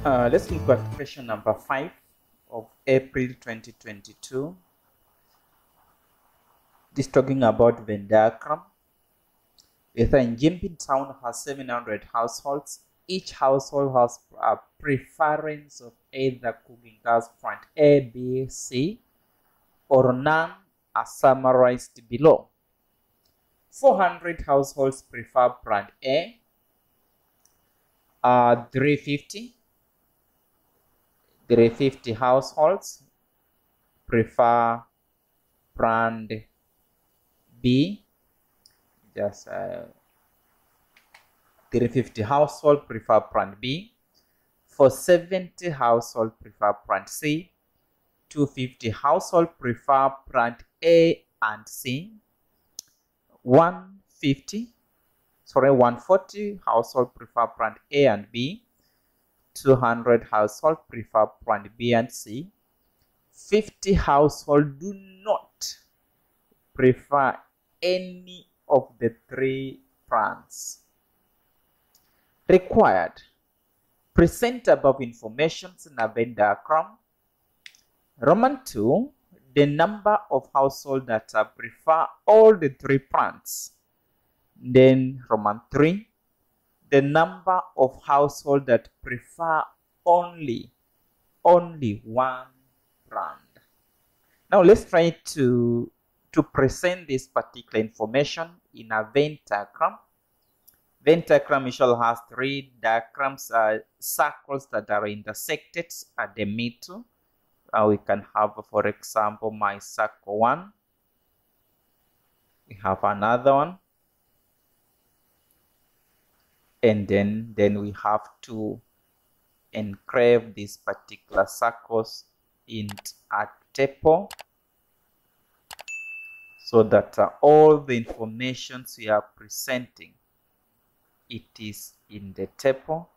Let's look at question number 5 of April 2022. This talking about Venn diagram. Within Jimpin town has 700 households. Each household has a preference of either cooking gas brand A, B, C, or none are summarized below. 400 households prefer brand A. 350 households prefer brand B. Just 350 households prefer brand B. 470 households prefer brand C. 250 households prefer brand A and C. 140 households prefer brand A and B. 200 households prefer brand B and C. 50 households do not prefer any of the three brands. Required. Present above information in a Venn diagram. Roman 2, the number of households that prefer all the three brands. Then Roman 3, the number of households that prefer only one brand. Now let's try to present this particular information in a Venn diagram. Venn diagram usually has three diagrams, circles that are intersected at the middle. We can have, for example, my circle 1. We have another one. And then we have to engrave these particular circles in a table so that all the information we are presenting, it is in the table.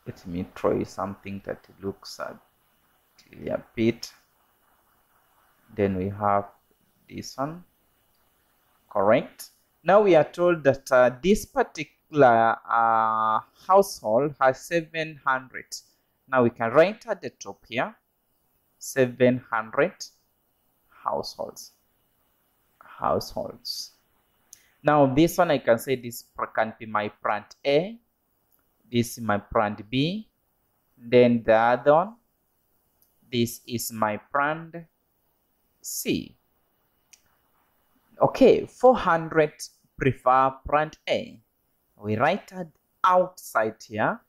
Let me try something that looks clear a bit. Then we have this one, correct. Now we are told that this particular household has 700. Now we can write at the top here 700 households. Now this one I can say this can be my brand A, this is my brand B, then the other one, this is my brand C. Okay, 400 prefer brand A. We write it outside here.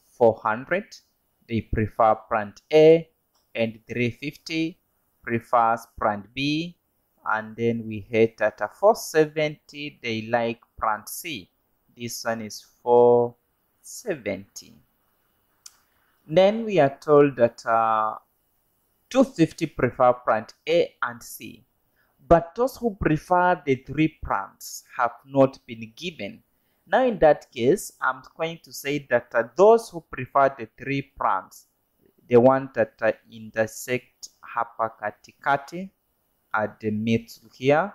400, they prefer brand A, and 350 prefers brand B. And then we hit at 470, they like brand C. This one is 470. Then we are told that 250 prefer brand A and C. But those who prefer the three brands have not been given. Now in that case, I'm going to say that those who prefer the three brands, the one that intersect hapa katikati at the middle here,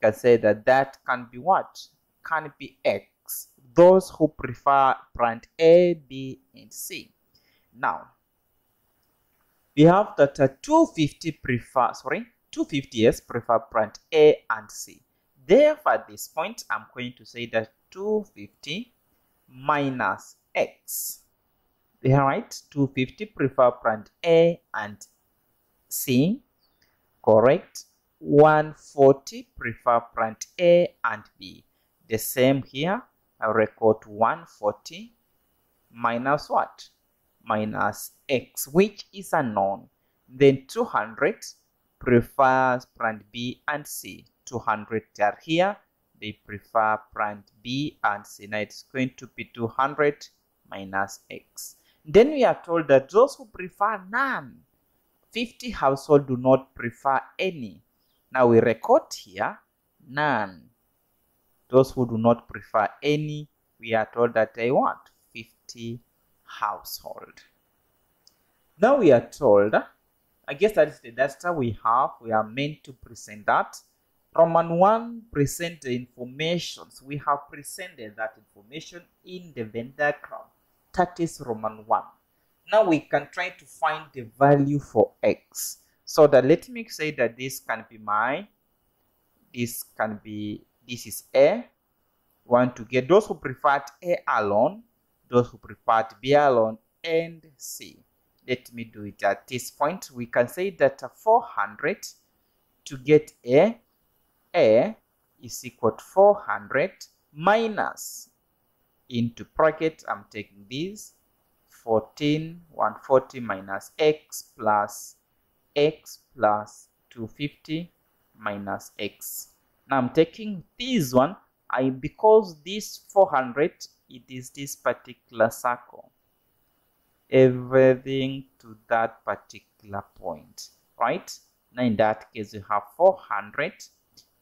can say that can be what? Can be X. Those who prefer brand A, B, and C. Now, we have that 250 prefer brand A and C. Therefore, at this point, I'm going to say that 250 minus X. Right? 250 prefer brand A and C. Correct. 140 prefer brand A and B. The same here. I record 140 minus what? Minus X, which is unknown. Then 200 prefers brand B and C. 200 are here. They prefer brand B and C. Now it's going to be 200 minus X. Then we are told that those who prefer none, 50 households do not prefer any. Now we record here none. Those who do not prefer any, we are told that they want 50 household. Now we are told, I guess that is the data we have. We are meant to present that. Roman 1 present the information. So we have presented that information in the Venn diagram. That is Roman 1. Now we can try to find the value for x. So that let me say that this can be this is A. Want to get those who preferred A alone, those who preferred B alone, and C. Let me do it at this point. We can say that 400 to get A is equal to 400 minus, into bracket, I'm taking this, 140 minus x plus 250 minus x. Now I'm taking this one, because this 400, it is this particular circle. Everything to that particular point, right? Now in that case, we have 400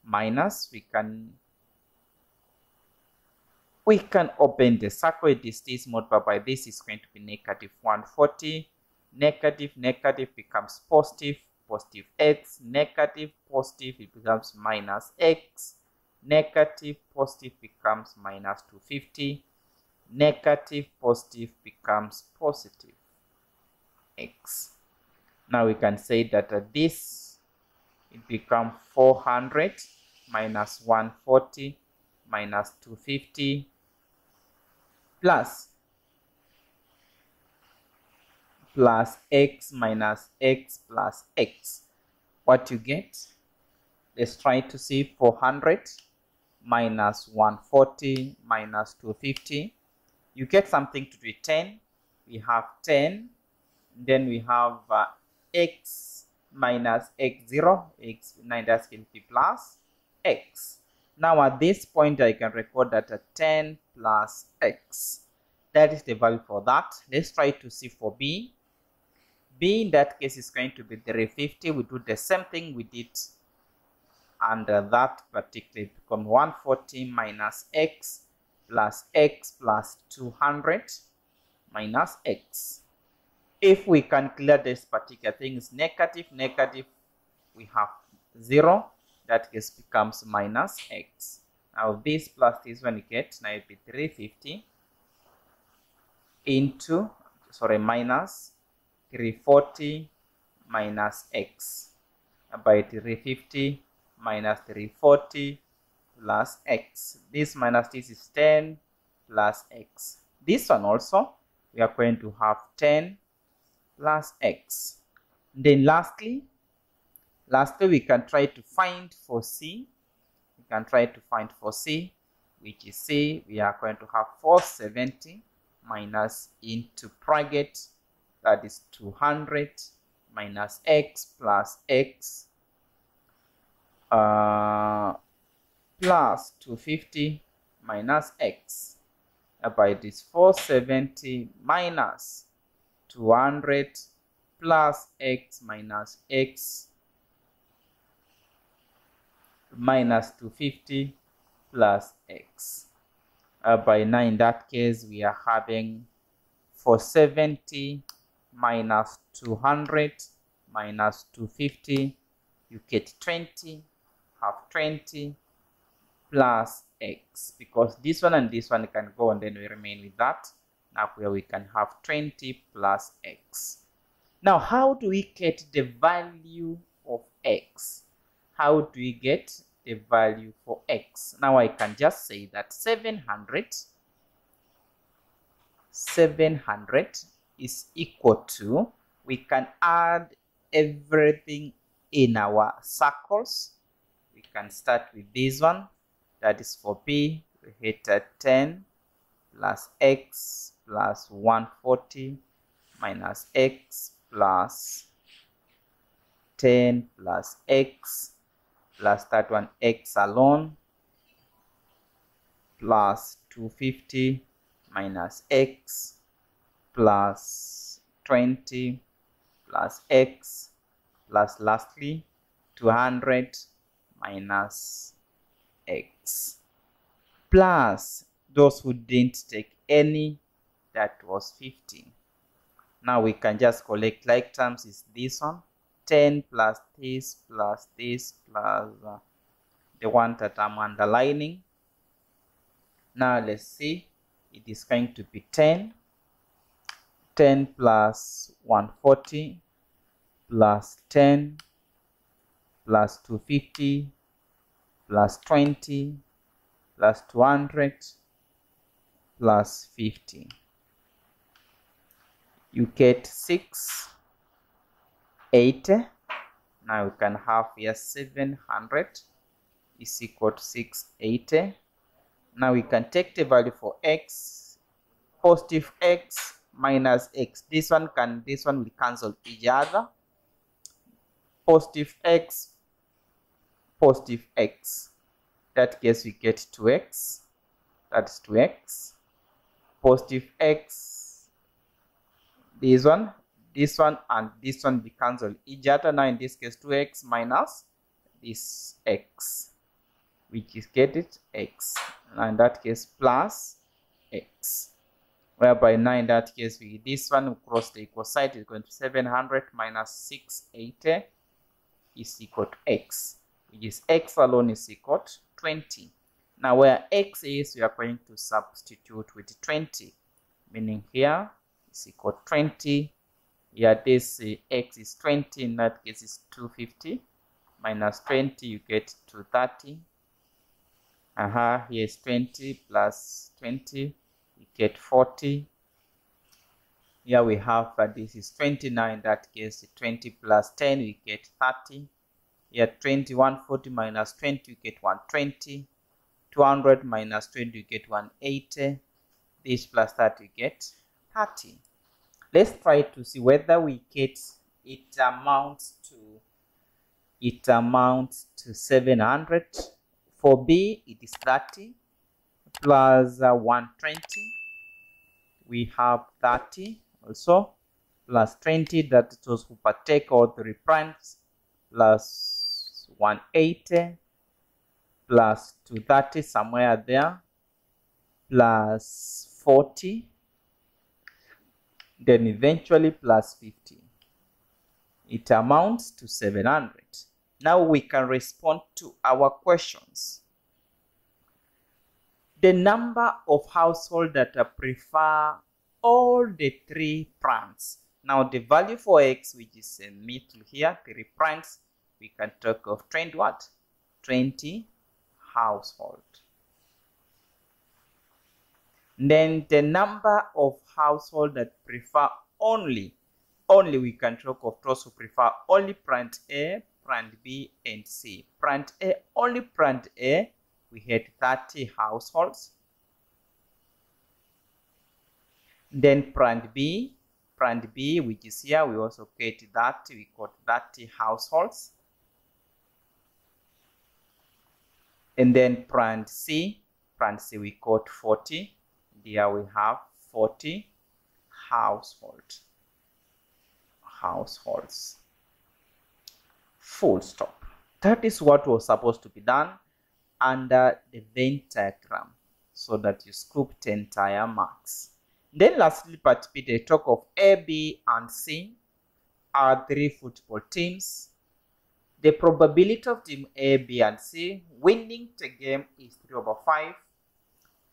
minus, we can open the circle. This multiplied by this is going to be negative 140. Negative becomes positive x, negative positive, it becomes minus x, negative positive becomes minus 250, negative positive becomes positive x. Now we can say that this, it becomes 400 minus 140 minus 250 plus x minus x plus x. What you get? Let's try to see 400 minus 140 minus 250. You get something to do 10. We have 10. Then we have x minus x0. x9 that's going to be plus x. Now at this point, I can record that 10 plus x. That is the value for that. Let's try to see for b. B in that case is going to be 350. We do the same thing we did under that particular, become 140 minus x plus 200 minus x. If we can clear this particular thing, is negative, we have 0. That case becomes minus x. Now this plus this one you get, now it will be 350 into, minus 340 minus x, by 350 minus 340 plus x. This minus this is 10 plus x. This one also, we are going to have 10 plus x. Then lastly, we can try to find for c. Which is c. We are going to have 470 minus into bracket, that is 200 minus x plus x plus 250 minus x, by this 470 minus 200 plus x minus x minus 250 plus x. By 9, in that case, we are having 470 minus 200 minus 250, you get 20, have 20 plus x, because this one and this one can go, and then we remain with that. Now here we can have 20 plus x. Now how do we get the value of x? How do we get the value for x? Now I can just say that 700 is equal to, we can add everything in our circles. We can start with this one, that is for b. We hit 10 plus x plus 140 minus x plus 10 plus x plus that one x alone plus 250 minus x plus 20 plus x plus lastly 200 minus x plus those who didn't take any, that was 15. Now we can just collect like terms, is this one, 10 plus this plus this plus the one that I'm underlining. Now let's see, it is going to be 10 plus 140 plus 10 plus 250 plus 20 plus 200 plus 50. You get 680. Now we can have here 700 is equal to 680. Now we can take the value for x, positive x minus x. This one will cancel each other. Positive x, positive x. That case we get 2x. That's 2x. Positive x. This one, and this one will cancel each other. Now in this case 2x minus this x, which is get it x. Now in that case plus x. Whereby now in that case this one will cross the equal side, is going to 700 minus 680 is equal to x, which is x alone is equal to 20. Now where x is, we are going to substitute with 20, meaning here is equal to 20. Here this x is 20, in that case is 250 minus 20, you get 230. Here is 20 plus 20, we get 40. Here we have this is 29, in that case 20 plus 10, we get 30. Here 20, 140 minus 20, you get 120. 200 minus 20, you get 180. This plus that, you get 30. Let's try to see whether we get it amounts to 700. For B, it is 30 plus 120. We have 30 also plus 20, that it was who partake all 3 primes, plus 180 plus 230 somewhere there, plus 40, then eventually plus 50. It amounts to 700. Now we can respond to our questions. The number of households that prefer all the 3 primes. Now the value for x, which is in middle here, 3 primes, we can talk of 20 what? 20 household. Then the number of households that prefer only we can talk of those who prefer only print A, print B, and C. Print A, only print A, we had 30 households. Then print B, which is here, we also get that, we got 30 households. And then print C, we got 40. Here we have 40 households. Full stop. That is what was supposed to be done under the Venn diagram, so that you scooped the entire marks. Then lastly, part B, they talk of A, B, and C are 3 football teams. The probability of team A, B, and C winning the game is 3/5.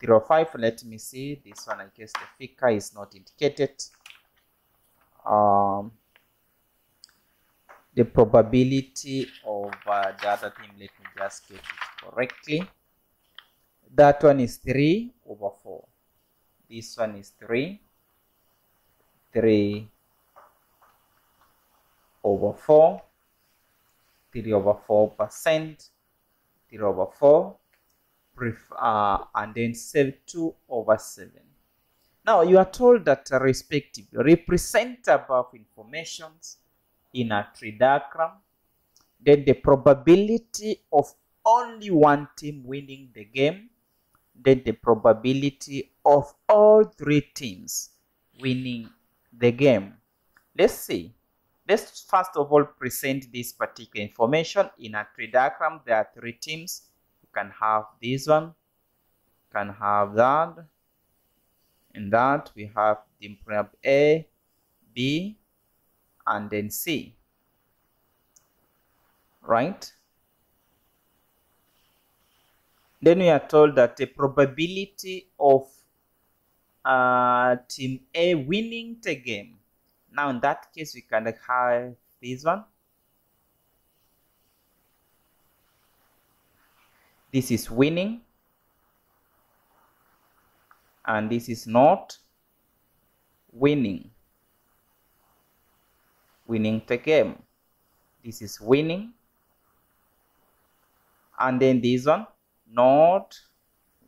3/5, let me see. This one, I guess the figure is not indicated. The probability of the other team, let me just get it correctly. That one is 3/4. This one is 3/4. 3/4%, 3/4, and then 2/7. Now you are told that respectively represent above informations in a tree diagram. Then the probability of only one team winning the game. Then the probability of all 3 teams winning the game. Let's see. Let's first of all present this particular information in a tree diagram. There are 3 teams. You can have this one, you can have that, and that. We have team A, B, and then C. Right? Then we are told that the probability of team A winning the game. Now in that case, we can have this one. This is winning, and this is not winning the game. This is winning, and then this one not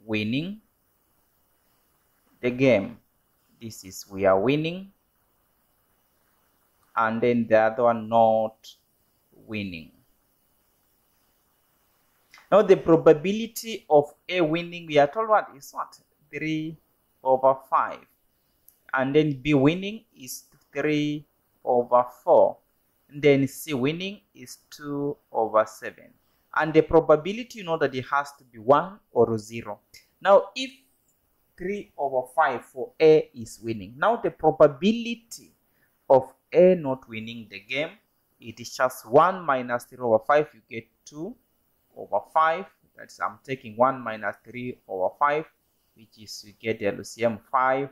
winning the game. This is we are winning, and then the other one not winning. Now the probability of A winning, we are told what is what? 3/5. And then B winning is 3/4. And then C winning is 2/7. And the probability, you know that it has to be 1 or 0. Now if 3/5 for A is winning, now the probability of A not winning the game, it is just 1 minus 3/5, you get 2/5. That's I'm taking 1 minus 3/5, which is you get the LCM 5.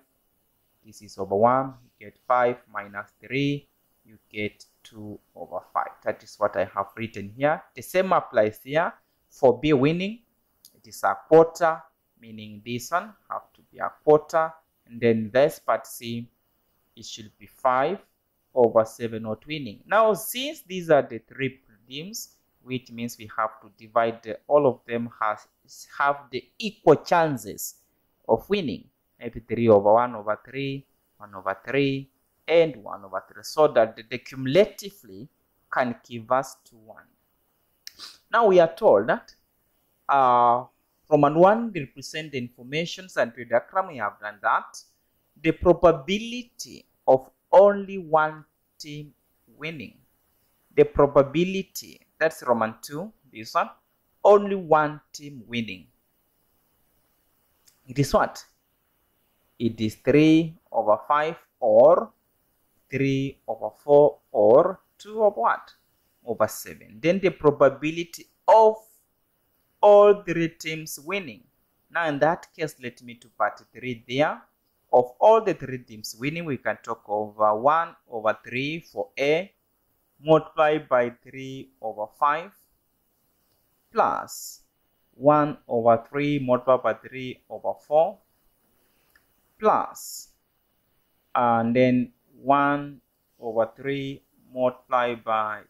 This is over 1, you get 5 minus 3, you get 2/5. That is what I have written here. The same applies here. For B winning, it is a quarter, meaning this one have to be a quarter. And then this part C, it should be 5/7 not winning. Now, since these are the three teams, which means we have to divide all of them have the equal chances of winning. Maybe 3/1/3, 1/3, and 1/3, so that the cumulatively can give us 1. Now we are told that from an 1 represent the informations, and to the diagram we have done that. The probability of only one team winning, the probability, that's Roman 2, this one, only one team winning, it is what? It is 3/5 or 3/4 or 2/7. Then the probability of all three teams winning. Now in that case, let me to part 3 there. Of all the three teams winning, we can talk over 1/3 for A, multiplied by 3/5, plus 1/3 multiplied by 3/4, plus, and then 1/3 multiplied by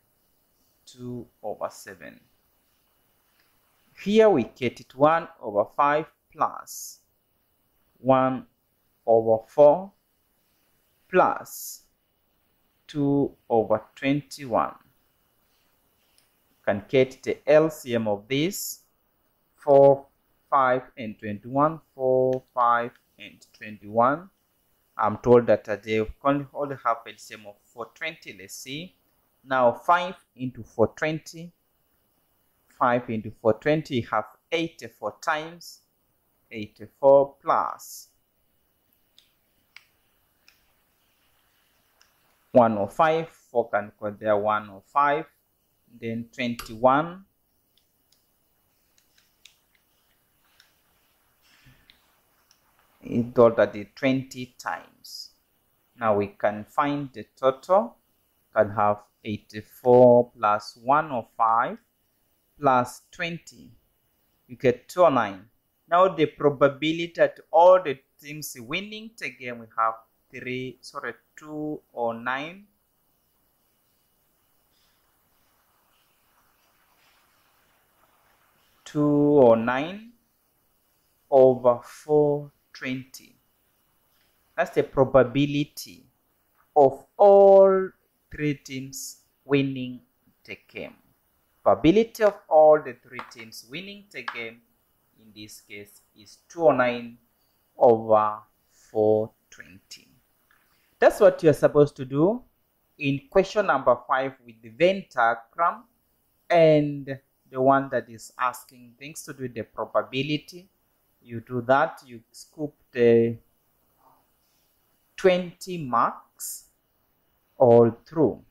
2/7. Here we get it 1/5 plus 1/4 plus 2/21. You can get the LCM of this, 4, 5, and 21. 4, 5, and 21. I'm told that they only have LCM of 420. Let's see. Now 5 into 420. 5 into 420, you have 84 times 84 plus 105. 4 can go there, 105. Then 21. It told that the 20 times. Now we can find the total. Can have 84 plus 105 plus 20. You get 209. Now the probability that all the teams winning the game, we have 209. Over 420. That's the probability of all three teams winning the game. Probability of all the three teams winning the game in this case is 209 over 420. That's what you're supposed to do in question number 5 with the Venn diagram and the one that is asking things to do with the probability. You do that, you scoop the 20 marks all through.